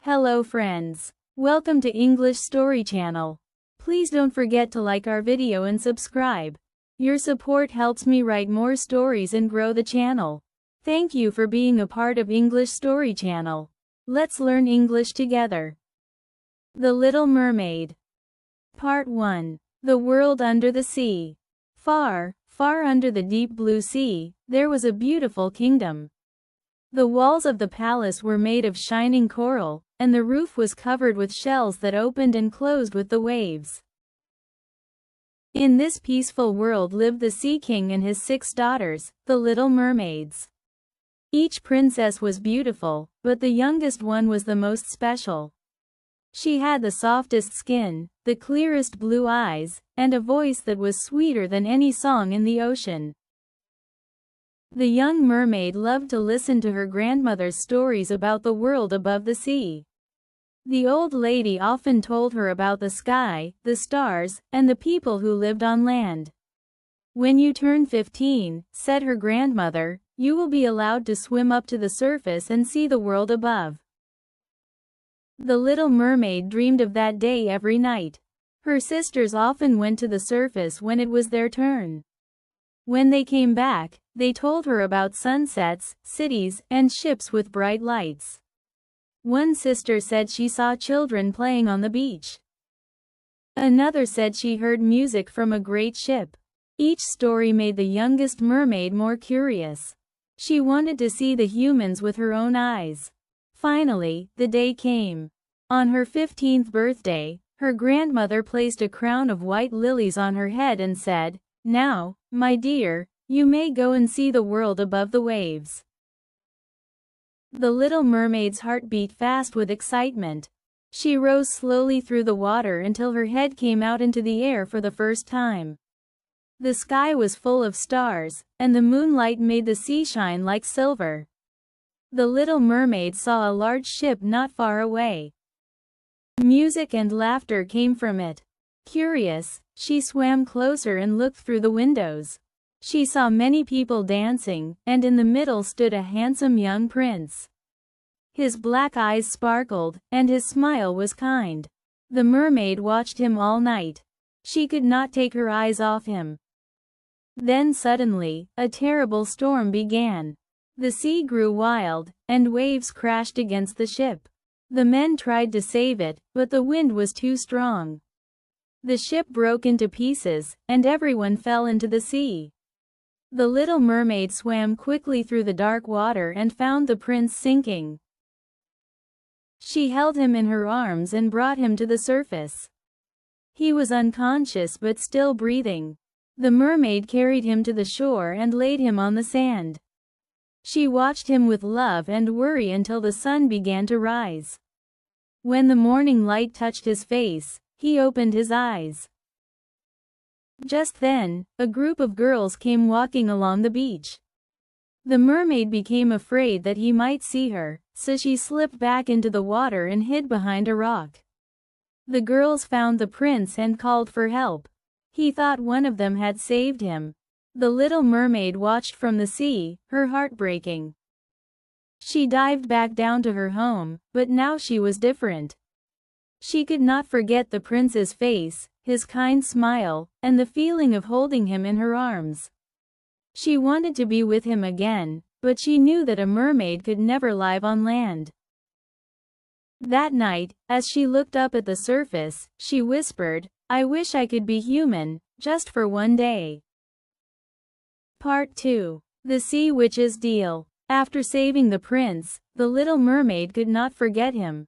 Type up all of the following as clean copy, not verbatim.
Hello friends. Welcome to English Story Channel. Please don't forget to like our video and subscribe. Your support helps me write more stories and grow the channel. Thank you for being a part of English Story Channel. Let's learn English together. The Little Mermaid. Part 1. The World Under the Sea. Far, far under the deep blue sea, there was a beautiful kingdom. The walls of the palace were made of shining coral, and the roof was covered with shells that opened and closed with the waves. In this peaceful world lived the Sea King and his 6 daughters, the Little Mermaids. Each princess was beautiful, but the youngest one was the most special. She had the softest skin, the clearest blue eyes, and a voice that was sweeter than any song in the ocean. The young mermaid loved to listen to her grandmother's stories about the world above the sea. The old lady often told her about the sky, the stars, and the people who lived on land. When you turn 15, said her grandmother, you will be allowed to swim up to the surface and see the world above. The little mermaid dreamed of that day every night. Her sisters often went to the surface when it was their turn. When they came back, they told her about sunsets, cities, and ships with bright lights. One sister said she saw children playing on the beach. Another said she heard music from a great ship. Each story made the youngest mermaid more curious. She wanted to see the humans with her own eyes. Finally, the day came. On her 15th birthday, her grandmother placed a crown of white lilies on her head and said, "Now, my dear, you may go and see the world above the waves." The little mermaid's heart beat fast with excitement. She rose slowly through the water until her head came out into the air for the first time. The sky was full of stars, and the moonlight made the sea shine like silver. The little mermaid saw a large ship not far away. Music and laughter came from it. Curious, she swam closer and looked through the windows. She saw many people dancing, and in the middle stood a handsome young prince. His black eyes sparkled, and his smile was kind. The mermaid watched him all night. She could not take her eyes off him. Then suddenly, a terrible storm began. The sea grew wild, and waves crashed against the ship. The men tried to save it, but the wind was too strong. The ship broke into pieces, and everyone fell into the sea. The little mermaid swam quickly through the dark water and found the prince sinking. She held him in her arms and brought him to the surface. He was unconscious but still breathing. The mermaid carried him to the shore and laid him on the sand. She watched him with love and worry until the sun began to rise. When the morning light touched his face, he opened his eyes. Just then, a group of girls came walking along the beach. The mermaid became afraid that he might see her, so she slipped back into the water and hid behind a rock. The girls found the prince and called for help. He thought one of them had saved him. The little mermaid watched from the sea, her heart breaking. She dived back down to her home, but now she was different. She could not forget the prince's face, his kind smile, and the feeling of holding him in her arms. She wanted to be with him again, but she knew that a mermaid could never live on land. That night, as she looked up at the surface, she whispered, "I wish I could be human, just for one day." Part 2. The Sea Witch's Deal. After saving the prince, the little mermaid could not forget him.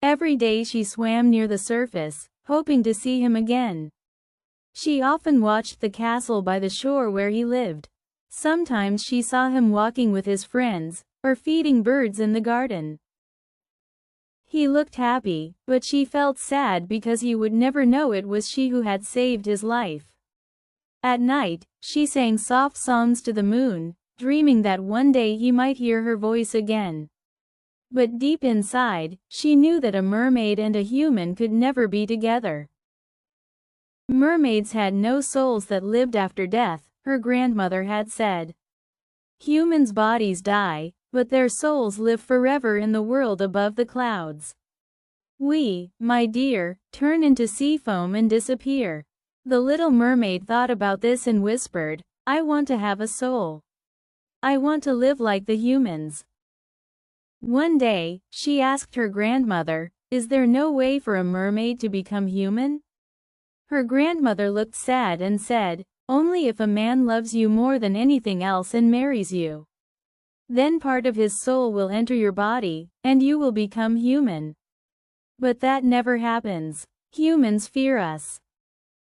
Every day she swam near the surface, hoping to see him again. She often watched the castle by the shore where he lived. Sometimes she saw him walking with his friends, or feeding birds in the garden. He looked happy, but she felt sad because he would never know it was she who had saved his life. At night, she sang soft songs to the moon, dreaming that one day he might hear her voice again. But deep inside, she knew that a mermaid and a human could never be together. Mermaids had no souls that lived after death, her grandmother had said. Humans' bodies die, but their souls live forever in the world above the clouds. We, my dear, turn into sea foam and disappear. The little mermaid thought about this and whispered, I want to have a soul. I want to live like the humans. One day, she asked her grandmother, is there no way for a mermaid to become human? Her grandmother looked sad and said, only if a man loves you more than anything else and marries you. Then part of his soul will enter your body, and you will become human. But that never happens. Humans fear us.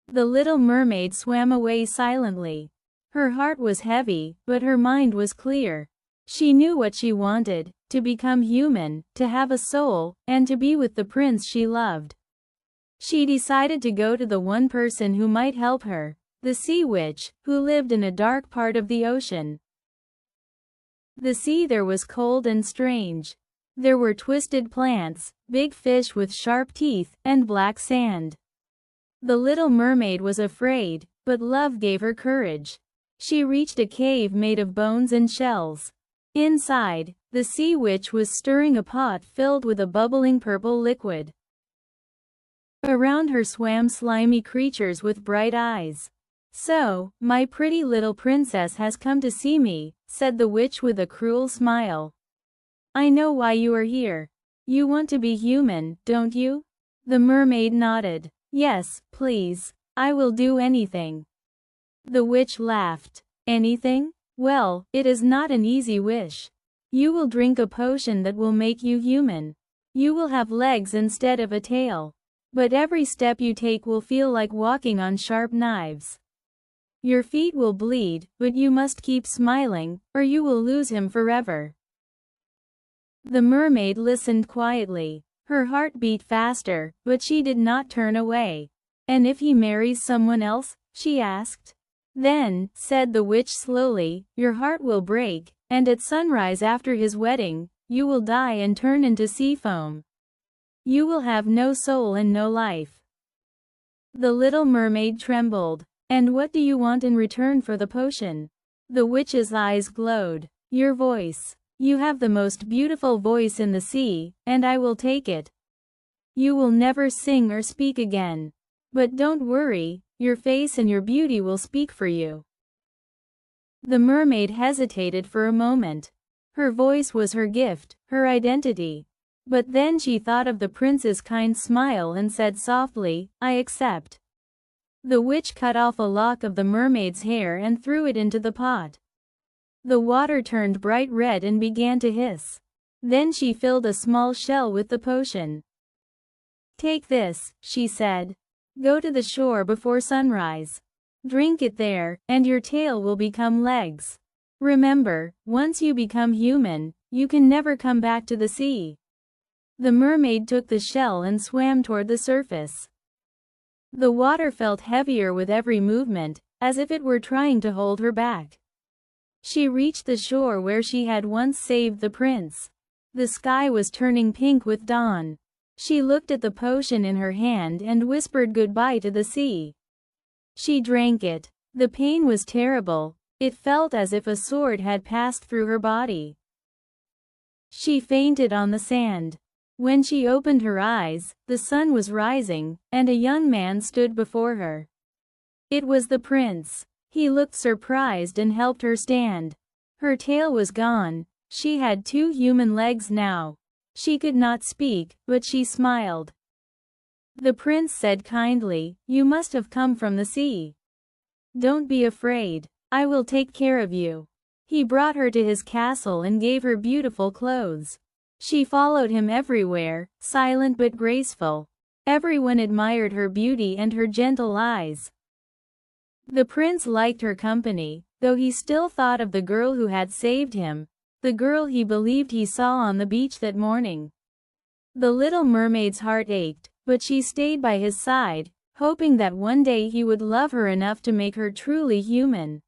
The little mermaid swam away silently. Her heart was heavy, but her mind was clear. She knew what she wanted, to become human, to have a soul, and to be with the prince she loved. She decided to go to the one person who might help her, the sea witch, who lived in a dark part of the ocean. The sea there was cold and strange. There were twisted plants, big fish with sharp teeth, and black sand. The little mermaid was afraid, but love gave her courage. She reached a cave made of bones and shells. Inside, the sea witch was stirring a pot filled with a bubbling purple liquid. Around her swam slimy creatures with bright eyes. So, my pretty little princess has come to see me, said the witch with a cruel smile. I know why you are here. You want to be human, don't you? The mermaid nodded. Yes, please. I will do anything. The witch laughed. Anything? Well, it is not an easy wish. You will drink a potion that will make you human. You will have legs instead of a tail. But every step you take will feel like walking on sharp knives. Your feet will bleed, but you must keep smiling, or you will lose him forever. The mermaid listened quietly. Her heart beat faster, but she did not turn away. And if he marries someone else? She asked. Then, said the witch slowly, your heart will break, and at sunrise after his wedding, you will die and turn into sea foam. You will have no soul and no life. The little mermaid trembled. And what do you want in return for the potion? The witch's eyes glowed. Your voice. You have the most beautiful voice in the sea, and I will take it. You will never sing or speak again. But don't worry, your face and your beauty will speak for you. The mermaid hesitated for a moment. Her voice was her gift, her identity. But then she thought of the prince's kind smile and said softly, I accept. The witch cut off a lock of the mermaid's hair and threw it into the pot. The water turned bright red and began to hiss. Then she filled a small shell with the potion. Take this, she said. Go to the shore before sunrise. Drink it there, and your tail will become legs. Remember, once you become human, you can never come back to the sea. The mermaid took the shell and swam toward the surface. The water felt heavier with every movement, as if it were trying to hold her back. She reached the shore where she had once saved the prince. The sky was turning pink with dawn. She looked at the potion in her hand and whispered goodbye to the sea. She drank it. The pain was terrible. It felt as if a sword had passed through her body. She fainted on the sand. When she opened her eyes, the sun was rising, and a young man stood before her. It was the prince. He looked surprised and helped her stand. Her tail was gone. She had 2 human legs now. She could not speak, but she smiled. The prince said kindly, you must have come from the sea. Don't be afraid. I will take care of you. He brought her to his castle and gave her beautiful clothes. She followed him everywhere, silent but graceful. Everyone admired her beauty and her gentle eyes. The prince liked her company, though he still thought of the girl who had saved him, the girl he believed he saw on the beach that morning. The little mermaid's heart ached, but she stayed by his side, hoping that one day he would love her enough to make her truly human.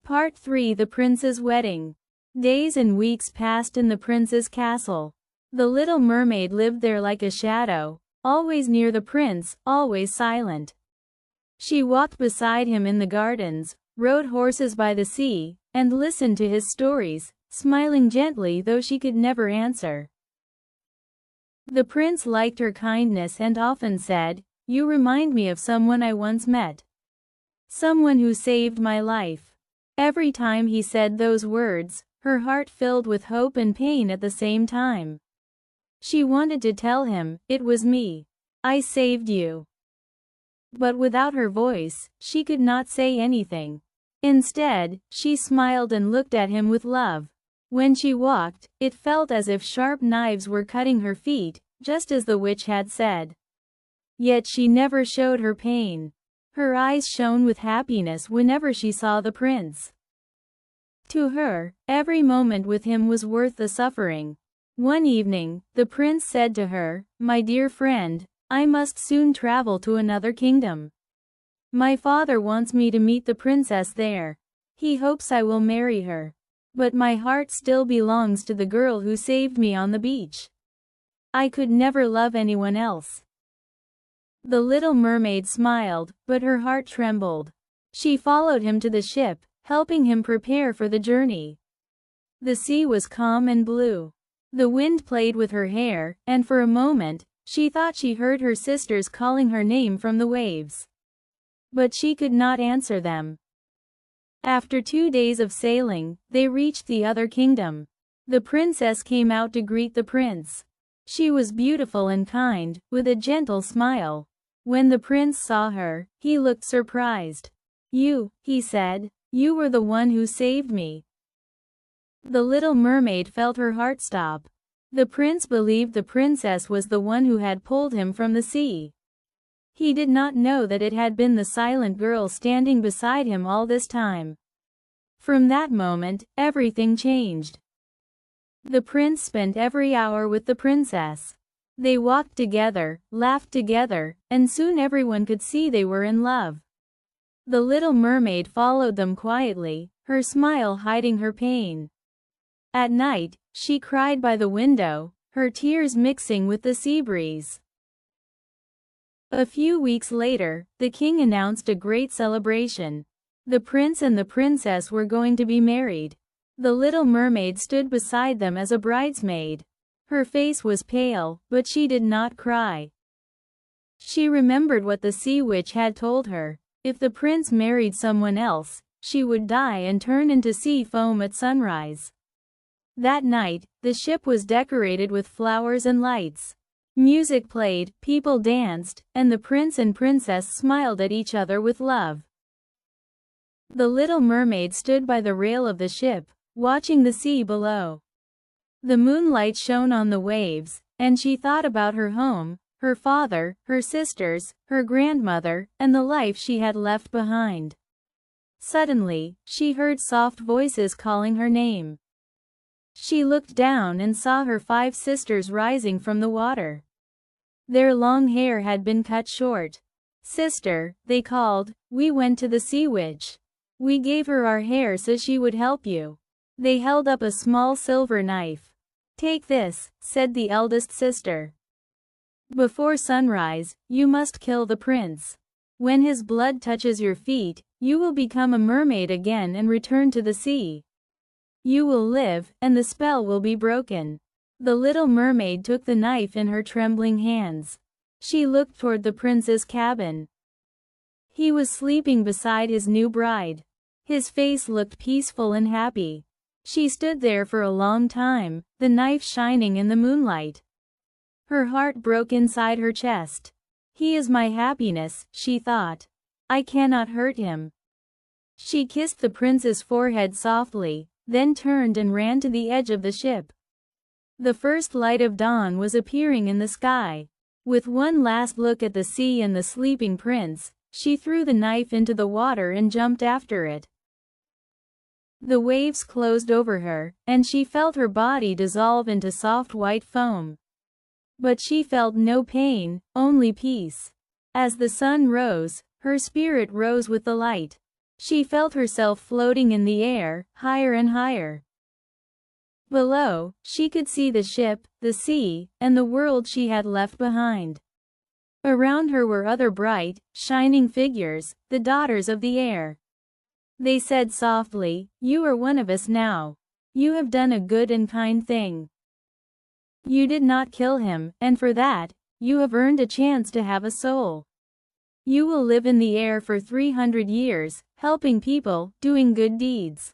Part 3: The Prince's Wedding. Days and weeks passed in the prince's castle. The little mermaid lived there like a shadow, always near the prince, always silent. She walked beside him in the gardens, rode horses by the sea, and listened to his stories, smiling gently though she could never answer. The prince liked her kindness and often said, "You remind me of someone I once met. Someone who saved my life." Every time he said those words, her heart filled with hope and pain at the same time. She wanted to tell him, "It was me. I saved you." But without her voice, she could not say anything. Instead, she smiled and looked at him with love. When she walked, it felt as if sharp knives were cutting her feet, just as the witch had said. Yet she never showed her pain. Her eyes shone with happiness whenever she saw the prince. To her, every moment with him was worth the suffering. One evening, the prince said to her, "My dear friend, I must soon travel to another kingdom. My father wants me to meet the princess there. He hopes I will marry her. But my heart still belongs to the girl who saved me on the beach. I could never love anyone else." The little mermaid smiled, but her heart trembled. She followed him to the ship, helping him prepare for the journey. The sea was calm and blue. The wind played with her hair, and for a moment, she thought she heard her sisters calling her name from the waves. But she could not answer them. After 2 days of sailing, they reached the other kingdom. The princess came out to greet the prince. She was beautiful and kind, with a gentle smile. When the prince saw her, he looked surprised. "You," he said, "you were the one who saved me." The little mermaid felt her heart stop. The prince believed the princess was the one who had pulled him from the sea. He did not know that it had been the silent girl standing beside him all this time. From that moment, everything changed. The prince spent every hour with the princess. They walked together, laughed together, and soon everyone could see they were in love. The little mermaid followed them quietly, her smile hiding her pain. At night, she cried by the window, her tears mixing with the sea breeze. A few weeks later, the king announced a great celebration. The prince and the princess were going to be married. The little mermaid stood beside them as a bridesmaid. Her face was pale, but she did not cry. She remembered what the sea witch had told her. If the prince married someone else, she would die and turn into sea foam at sunrise. That night, the ship was decorated with flowers and lights. Music played, people danced, and the prince and princess smiled at each other with love. The little mermaid stood by the rail of the ship, watching the sea below. The moonlight shone on the waves, and she thought about her home, her father, her sisters, her grandmother, and the life she had left behind. Suddenly, she heard soft voices calling her name. She looked down and saw her 5 sisters rising from the water. Their long hair had been cut short. "Sister," they called, "we went to the sea witch. We gave her our hair so she would help you." They held up a small silver knife. "Take this," said the eldest sister. "Before sunrise, you must kill the prince. When his blood touches your feet, you will become a mermaid again and return to the sea. You will live, and the spell will be broken." The little mermaid took the knife in her trembling hands. She looked toward the prince's cabin. He was sleeping beside his new bride. His face looked peaceful and happy. She stood there for a long time, the knife shining in the moonlight. Her heart broke inside her chest. "He is my happiness," she thought. "I cannot hurt him." She kissed the prince's forehead softly, then turned and ran to the edge of the ship. The first light of dawn was appearing in the sky. With one last look at the sea and the sleeping prince, she threw the knife into the water and jumped after it. The waves closed over her, and she felt her body dissolve into soft white foam. But she felt no pain, only peace. As the sun rose, her spirit rose with the light. She felt herself floating in the air, higher and higher. Below, she could see the ship, the sea, and the world she had left behind. Around her were other bright, shining figures, the daughters of the air. They said softly, "You are one of us now. You have done a good and kind thing. You did not kill him, and for that, you have earned a chance to have a soul. You will live in the air for 300 years, helping people, doing good deeds.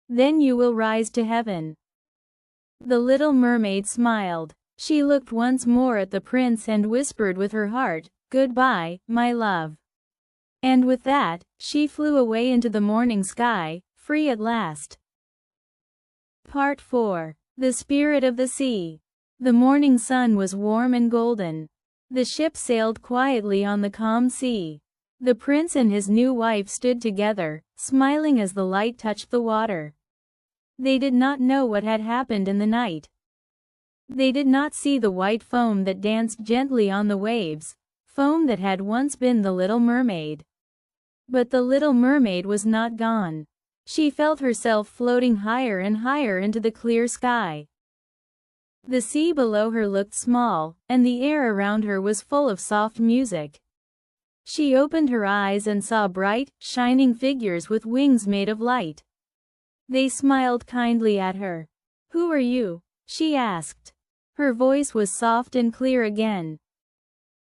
Then you will rise to heaven. The little mermaid smiled. She looked once more at the prince and whispered with her heart, "Goodbye, my love." And with that, she flew away into the morning sky, free at last. Part 4. The Spirit of the Sea. The morning sun was warm and golden. The ship sailed quietly on the calm sea. The prince and his new wife stood together, smiling as the light touched the water. They did not know what had happened in the night. They did not see the white foam that danced gently on the waves, foam that had once been the Little Mermaid. But the Little Mermaid was not gone. She felt herself floating higher and higher into the clear sky. The sea below her looked small, and the air around her was full of soft music. She opened her eyes and saw bright, shining figures with wings made of light. They smiled kindly at her. "Who are you?" she asked. Her voice was soft and clear again.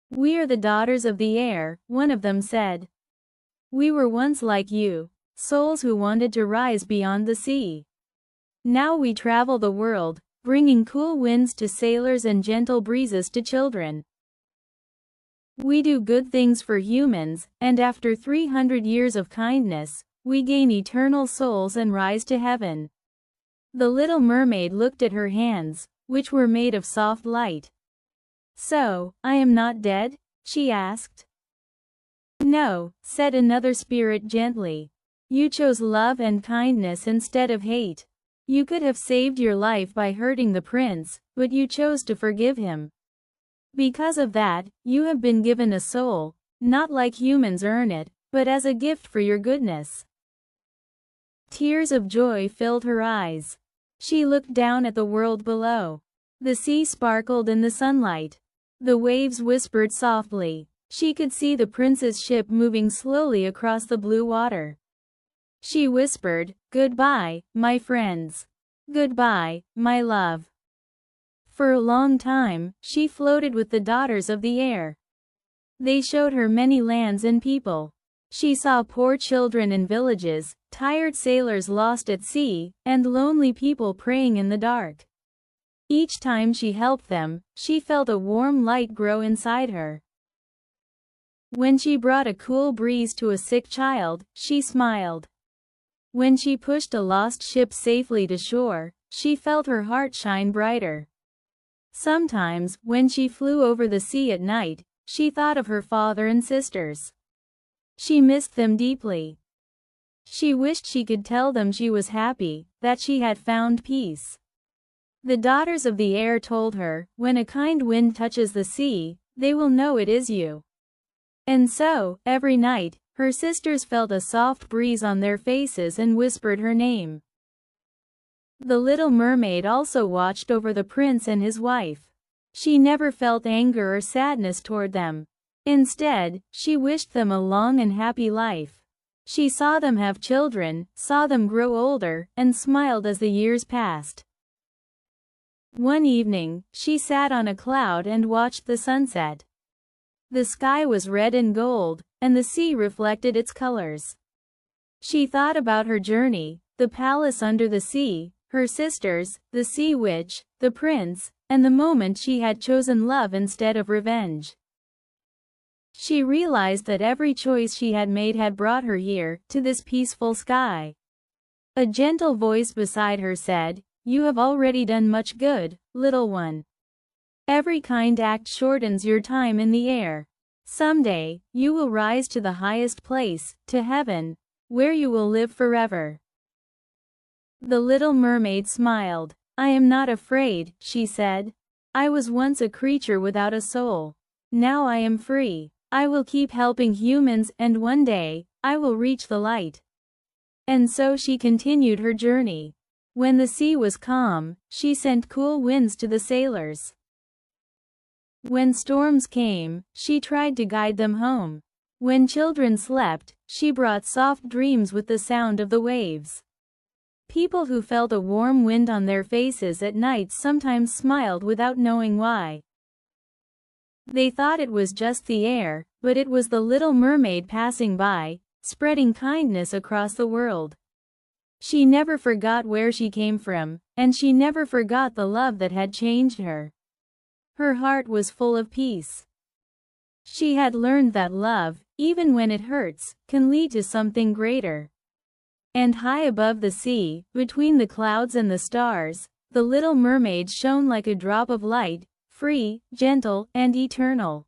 "We are the daughters of the air," one of them said. "We were once like you, souls who wanted to rise beyond the sea. Now we travel the world, bringing cool winds to sailors and gentle breezes to children. We do good things for humans, and after 300 years of kindness, we gain eternal souls and rise to heaven." The Little Mermaid looked at her hands, which were made of soft light. "So, I am not dead?" she asked. "No," said another spirit gently. "You chose love and kindness instead of hate. You could have saved your life by hurting the prince, but you chose to forgive him. Because of that, you have been given a soul, not like humans earn it, but as a gift for your goodness." Tears of joy filled her eyes. She looked down at the world below. The sea sparkled in the sunlight. The waves whispered softly. She could see the prince's ship moving slowly across the blue water. She whispered, "Goodbye, my friends. Goodbye, my love." For a long time, she floated with the daughters of the air. They showed her many lands and people. She saw poor children in villages, tired sailors lost at sea, and lonely people praying in the dark. Each time she helped them, she felt a warm light grow inside her. When she brought a cool breeze to a sick child, she smiled. When she pushed a lost ship safely to shore, she felt her heart shine brighter. Sometimes, when she flew over the sea at night, she thought of her father and sisters. She missed them deeply. She wished she could tell them she was happy, that she had found peace. The daughters of the air told her, "When a kind wind touches the sea, they will know it is you." And so, every night, her sisters felt a soft breeze on their faces and whispered her name. The Little Mermaid also watched over the prince and his wife. She never felt anger or sadness toward them. Instead, she wished them a long and happy life. She saw them have children, saw them grow older, and smiled as the years passed. One evening, she sat on a cloud and watched the sunset. The sky was red and gold, and the sea reflected its colors. She thought about her journey, the palace under the sea, her sisters, the sea witch, the prince, and the moment she had chosen love instead of revenge. She realized that every choice she had made had brought her here, to this peaceful sky. A gentle voice beside her said, "You have already done much good, little one. Every kind act shortens your time in the air. Someday, you will rise to the highest place, to heaven, where you will live forever." The Little Mermaid smiled. "I am not afraid," she said. "I was once a creature without a soul. Now I am free. I will keep helping humans, and one day, I will reach the light." And so she continued her journey. When the sea was calm, she sent cool winds to the sailors. When storms came, she tried to guide them home. When children slept, she brought soft dreams with the sound of the waves. People who felt a warm wind on their faces at night sometimes smiled without knowing why. They thought it was just the air, but it was the Little Mermaid passing by, spreading kindness across the world. She never forgot where she came from, and she never forgot the love that had changed her. Her heart was full of peace. She had learned that love, even when it hurts, can lead to something greater. And high above the sea, between the clouds and the stars, the Little Mermaid shone like a drop of light, free, gentle, and eternal.